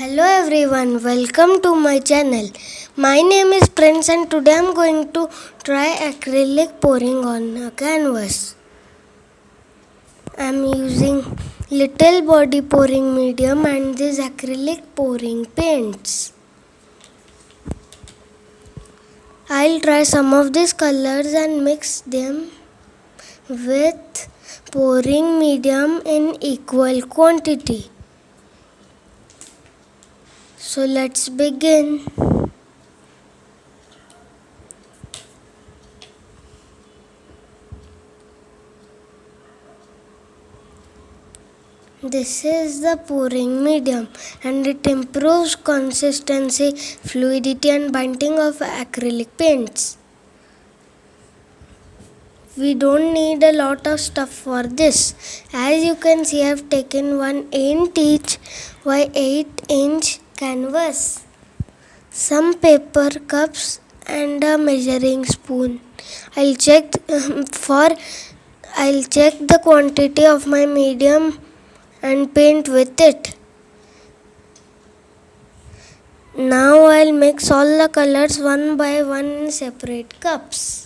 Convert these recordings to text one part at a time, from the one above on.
Hello everyone, welcome to my channel. My name is Prince and today I am going to try acrylic pouring on a canvas. I am using little body pouring medium and this acrylic pouring paints. I'll try some of these colors and mix them with pouring medium in equal quantity. So let's begin. This is the pouring medium and it improves consistency, fluidity and binding of acrylic paints. We don't need a lot of stuff for this. As you can see, I have taken one 8" by 8" canvas, some paper cups and a measuring spoon. I'll check the quantity of my medium and paint with it. Now I'll mix all the colors one by one in separate cups.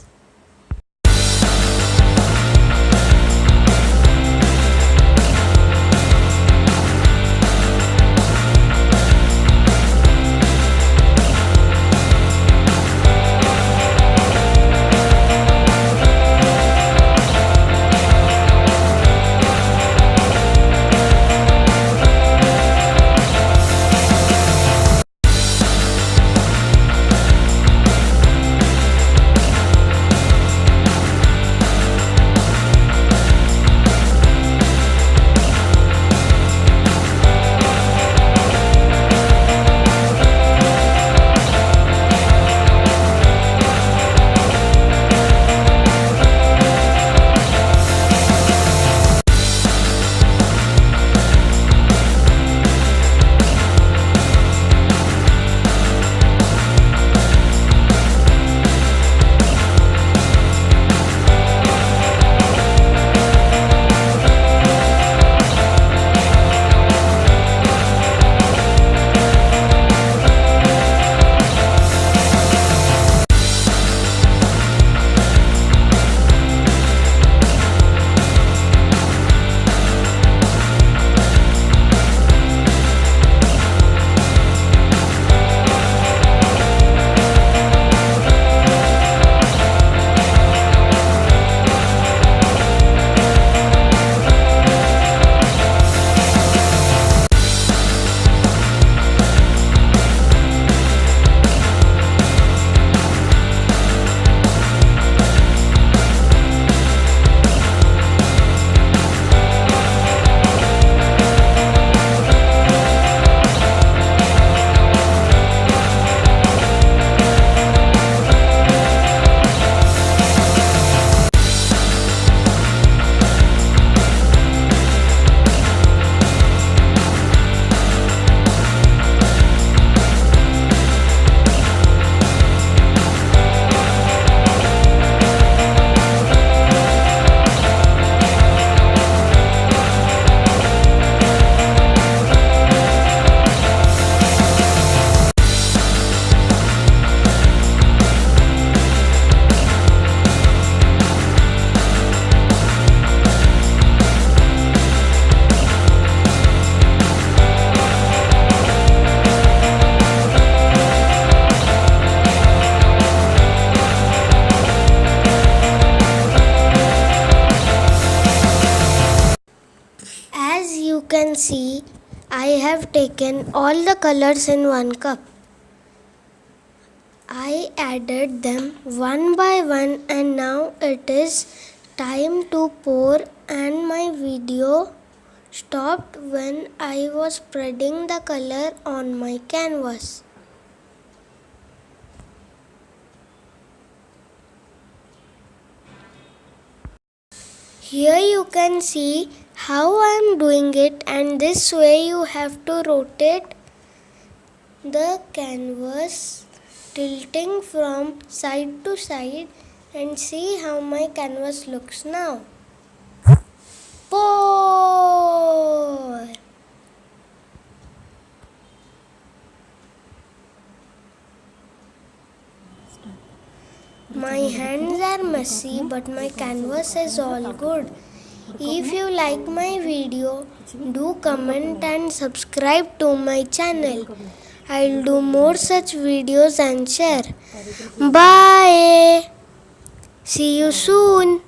As you can see, I have taken all the colors in one cup. I added them one by one and now it is time to pour, and my video stopped when I was spreading the color on my canvas. Here you can see how I am doing it, and this way you have to rotate the canvas, tilting from side to side, and see how my canvas looks now. Pour! My hands are messy, but my canvas is all good. If you like my video, do comment and subscribe to my channel. I'll do more such videos and share. Bye. See you soon.